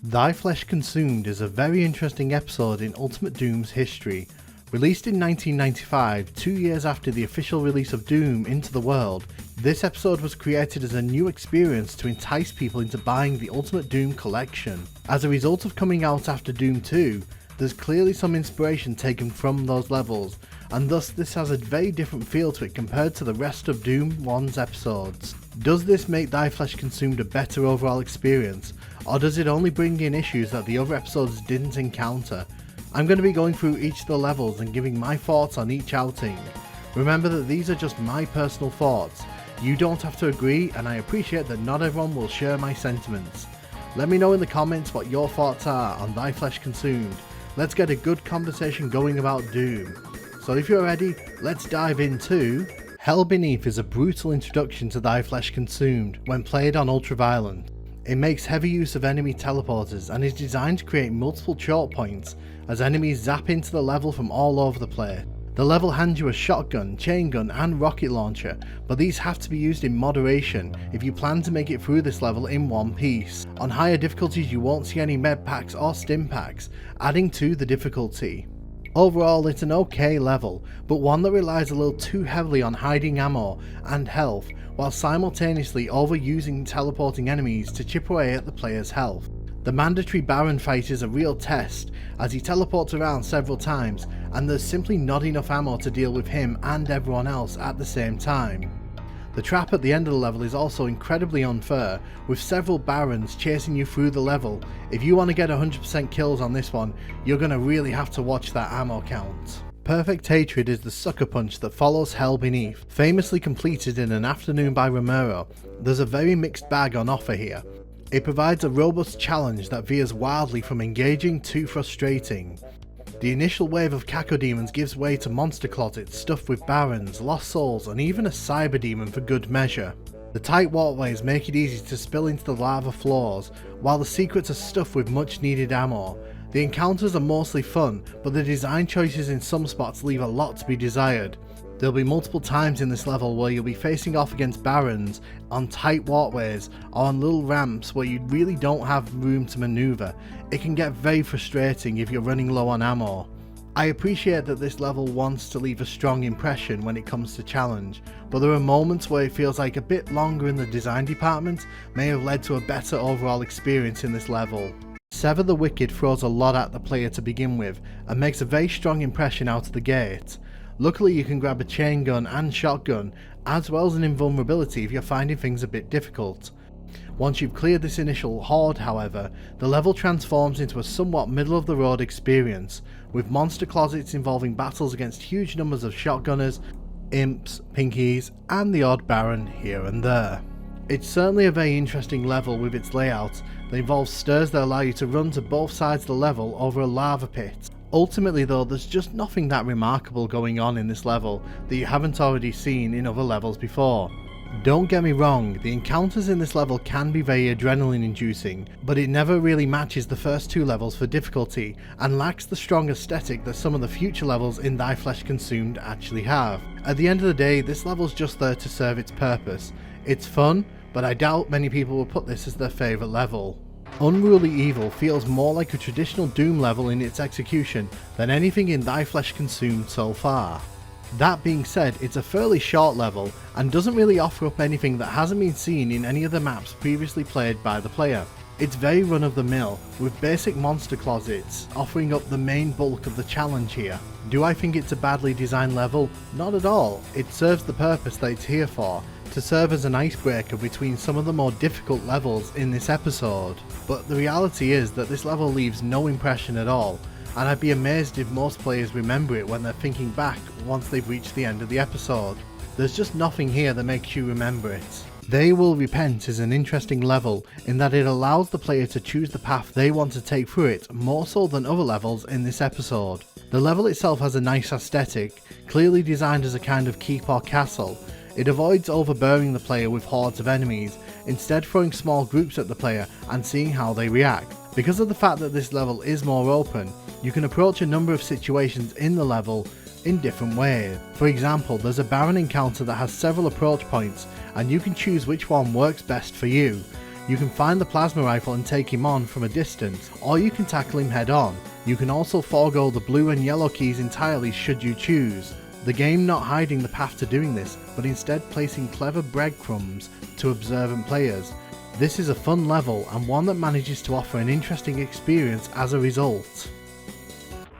Thy Flesh Consumed is a very interesting episode in Ultimate Doom's history. Released in 1995, 2 years after the official release of Doom into the world, this episode was created as a new experience to entice people into buying the Ultimate Doom collection. As a result of coming out after Doom 2, there's clearly some inspiration taken from those levels, and thus this has a very different feel to it compared to the rest of Doom 1's episodes. Does this make Thy Flesh Consumed a better overall experience, or does it only bring in issues that the other episodes didn't encounter? I'm going to be going through each of the levels and giving my thoughts on each outing. Remember that these are just my personal thoughts. You don't have to agree, and I appreciate that not everyone will share my sentiments. Let me know in the comments what your thoughts are on Thy Flesh Consumed. Let's get a good conversation going about Doom. So if you're ready, let's dive into... Hell Beneath is a brutal introduction to Thy Flesh Consumed when played on Ultraviolent. It makes heavy use of enemy teleporters and is designed to create multiple choke points as enemies zap into the level from all over the place. The level hands you a shotgun, chain gun and rocket launcher, but these have to be used in moderation if you plan to make it through this level in one piece. On higher difficulties you won't see any med packs or stim packs, adding to the difficulty. Overall it's an okay level, but one that relies a little too heavily on hiding ammo and health while simultaneously overusing teleporting enemies to chip away at the player's health. The mandatory Baron fight is a real test as he teleports around several times and there's simply not enough ammo to deal with him and everyone else at the same time. The trap at the end of the level is also incredibly unfair, with several Barons chasing you through the level. If you want to get 100% kills on this one, you're going to really have to watch that ammo count. Perfect Hatred is the sucker punch that follows Hell Beneath. Famously completed in an afternoon by Romero, there's a very mixed bag on offer here. It provides a robust challenge that veers wildly from engaging to frustrating. The initial wave of Cacodemons gives way to monster closets stuffed with Barons, lost souls and even a cyber demon for good measure. The tight walkways make it easy to spill into the lava floors, while the secrets are stuffed with much needed ammo. The encounters are mostly fun, but the design choices in some spots leave a lot to be desired. There'll be multiple times in this level where you'll be facing off against Barons on tight walkways or on little ramps where you really don't have room to maneuver. It can get very frustrating if you're running low on ammo. I appreciate that this level wants to leave a strong impression when it comes to challenge, but there are moments where it feels like a bit longer in the design department may have led to a better overall experience in this level. Sever the Wicked throws a lot at the player to begin with and makes a very strong impression out of the gate. Luckily you can grab a chain gun and shotgun, as well as an invulnerability if you're finding things a bit difficult. Once you've cleared this initial horde however, the level transforms into a somewhat middle of the road experience, with monster closets involving battles against huge numbers of shotgunners, imps, pinkies and the odd Baron here and there. It's certainly a very interesting level with its layout that involves stairs that allow you to run to both sides of the level over a lava pit. Ultimately though, there's just nothing that remarkable going on in this level that you haven't already seen in other levels before. Don't get me wrong, the encounters in this level can be very adrenaline inducing, but it never really matches the first two levels for difficulty and lacks the strong aesthetic that some of the future levels in Thy Flesh Consumed actually have. At the end of the day, this level's just there to serve its purpose. It's fun, but I doubt many people will put this as their favourite level. Unruly Evil feels more like a traditional Doom level in its execution than anything in Thy Flesh Consumed so far. That being said, it's a fairly short level and doesn't really offer up anything that hasn't been seen in any of the maps previously played by the player. It's very run of the mill, with basic monster closets offering up the main bulk of the challenge here. Do I think it's a badly designed level? Not at all. It serves the purpose that it's here for, to serve as an icebreaker between some of the more difficult levels in this episode. But the reality is that this level leaves no impression at all, and I'd be amazed if most players remember it when they're thinking back once they've reached the end of the episode. There's just nothing here that makes you remember it. They Will Repent is an interesting level in that it allows the player to choose the path they want to take through it more so than other levels in this episode. The level itself has a nice aesthetic, clearly designed as a kind of keep or castle. It avoids overbearing the player with hordes of enemies, instead throwing small groups at the player and seeing how they react. Because of the fact that this level is more open, you can approach a number of situations in the level in different ways. For example, there's a Baron encounter that has several approach points and you can choose which one works best for you. You can find the plasma rifle and take him on from a distance, or you can tackle him head on. You can also forego the blue and yellow keys entirely should you choose. The game not hiding the path to doing this, but instead placing clever breadcrumbs to observant players. This is a fun level and one that manages to offer an interesting experience as a result.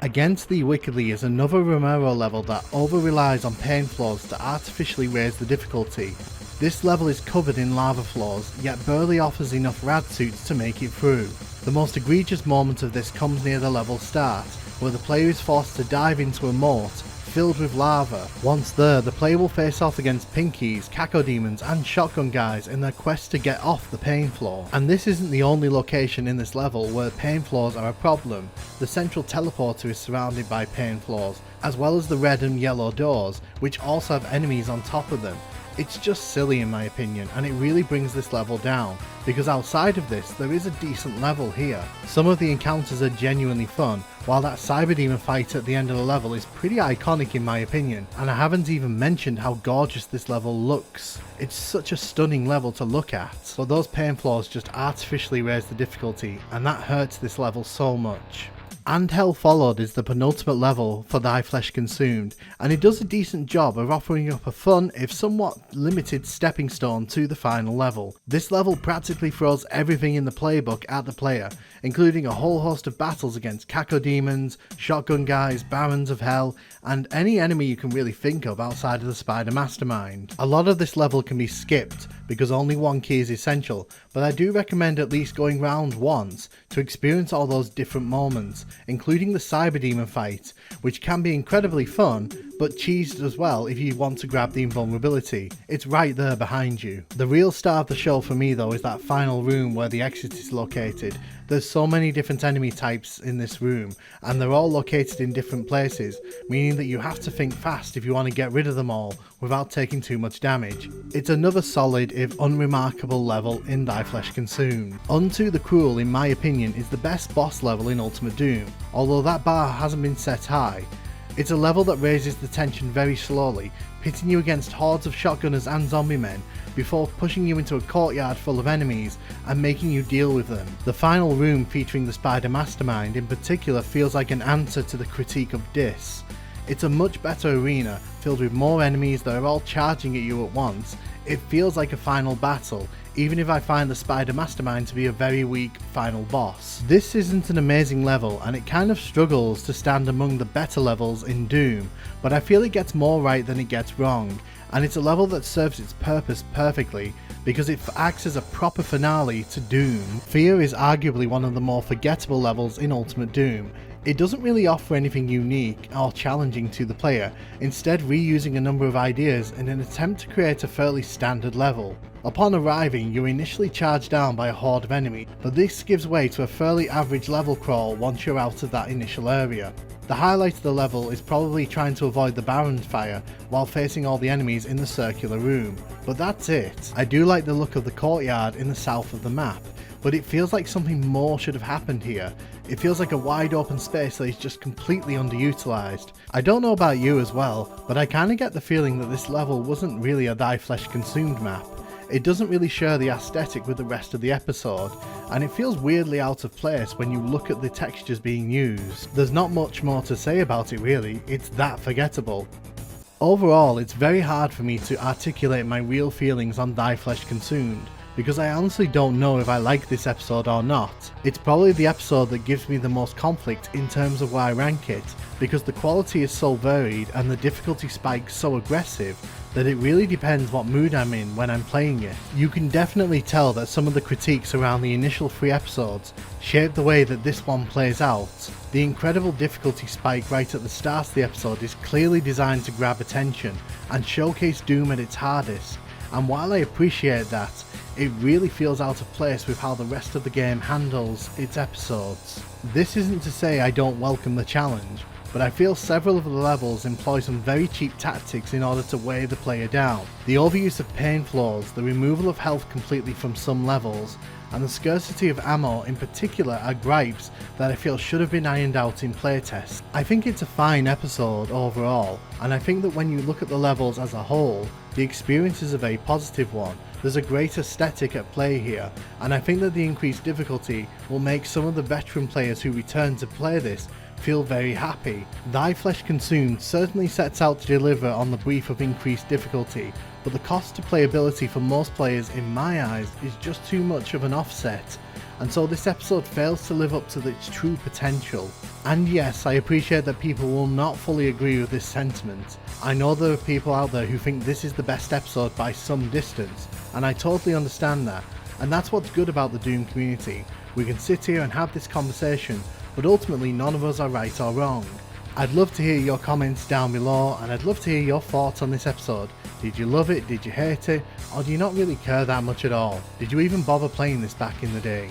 Against Thee Wickedly is another Romero level that over-relies on pain floors to artificially raise the difficulty. This level is covered in lava floors, yet barely offers enough rad suits to make it through. The most egregious moment of this comes near the level start, where the player is forced to dive into a moat filled with lava. Once there, the player will face off against pinkies, cacodemons and shotgun guys in their quest to get off the pain floor. And this isn't the only location in this level where pain floors are a problem. The central teleporter is surrounded by pain floors, as well as the red and yellow doors, which also have enemies on top of them. It's just silly in my opinion, and it really brings this level down, because outside of this there is a decent level here. Some of the encounters are genuinely fun, while that cyber demon fight at the end of the level is pretty iconic in my opinion, and I haven't even mentioned how gorgeous this level looks. It's such a stunning level to look at, but those pain floors just artificially raise the difficulty, and that hurts this level so much. And Hell Followed is the penultimate level for Thy Flesh Consumed, and it does a decent job of offering up a fun, if somewhat limited, stepping stone to the final level. This level practically throws everything in the playbook at the player, including a whole host of battles against cacodemons, shotgun guys, barons of hell, and any enemy you can really think of outside of the Spider Mastermind. A lot of this level can be skipped, because only one key is essential, but I do recommend at least going round once to experience all those different moments, including the Cyber Demon fight, which can be incredibly fun, but cheesed as well if you want to grab the invulnerability. It's right there behind you. The real star of the show for me though is that final room where the exit is located. There's so many different enemy types in this room, and they're all located in different places, meaning that you have to think fast if you want to get rid of them all without taking too much damage. It's another solid if unremarkable level in Thy Flesh Consumed. Unto the Cruel, in my opinion, is the best boss level in Ultimate Doom, although that bar hasn't been set high. It's a level that raises the tension very slowly, pitting you against hordes of shotgunners and zombie men, before pushing you into a courtyard full of enemies and making you deal with them. The final room featuring the Spider Mastermind in particular feels like an answer to the critique of Dis. It's a much better arena, filled with more enemies that are all charging at you at once. It feels like a final battle, even if I find the Spider Mastermind to be a very weak final boss. This isn't an amazing level, and it kind of struggles to stand among the better levels in Doom, but I feel it gets more right than it gets wrong, and it's a level that serves its purpose perfectly, because it acts as a proper finale to Doom. Fear is arguably one of the more forgettable levels in Ultimate Doom. It doesn't really offer anything unique or challenging to the player, instead reusing a number of ideas in an attempt to create a fairly standard level. Upon arriving, you're initially charged down by a horde of enemies, but this gives way to a fairly average level crawl once you're out of that initial area. The highlight of the level is probably trying to avoid the Baron's fire while facing all the enemies in the circular room, but that's it. I do like the look of the courtyard in the south of the map, but it feels like something more should have happened here. It feels like a wide open space that is just completely underutilized. I don't know about you as well, but I kinda get the feeling that this level wasn't really a Thy Flesh Consumed map. It doesn't really share the aesthetic with the rest of the episode, and it feels weirdly out of place when you look at the textures being used. There's not much more to say about it really, it's that forgettable. Overall, it's very hard for me to articulate my real feelings on Thy Flesh Consumed, because I honestly don't know if I like this episode or not. It's probably the episode that gives me the most conflict in terms of where I rank it, because the quality is so varied and the difficulty spikes so aggressive that it really depends what mood I'm in when I'm playing it. You can definitely tell that some of the critiques around the initial 3 episodes shape the way that this one plays out. The incredible difficulty spike right at the start of the episode is clearly designed to grab attention and showcase Doom at its hardest, and while I appreciate that, it really feels out of place with how the rest of the game handles its episodes. This isn't to say I don't welcome the challenge. but I feel several of the levels employ some very cheap tactics in order to weigh the player down. The overuse of pain floors, the removal of health completely from some levels, and the scarcity of ammo in particular are gripes that I feel should have been ironed out in playtests. I think it's a fine episode overall, and I think that when you look at the levels as a whole, the experience is a very positive one. There's a great aesthetic at play here, and I think that the increased difficulty will make some of the veteran players who return to play this feel very happy. Thy Flesh Consumed certainly sets out to deliver on the brief of increased difficulty, but the cost to playability for most players in my eyes is just too much of an offset, and so this episode fails to live up to its true potential. And yes, I appreciate that people will not fully agree with this sentiment. I know there are people out there who think this is the best episode by some distance, and I totally understand that, and that's what's good about the Doom community. We can sit here and have this conversation, but ultimately none of us are right or wrong. I'd love to hear your comments down below, and I'd love to hear your thoughts on this episode. Did you love it? Did you hate it? Or do you not really care that much at all? Did you even bother playing this back in the day?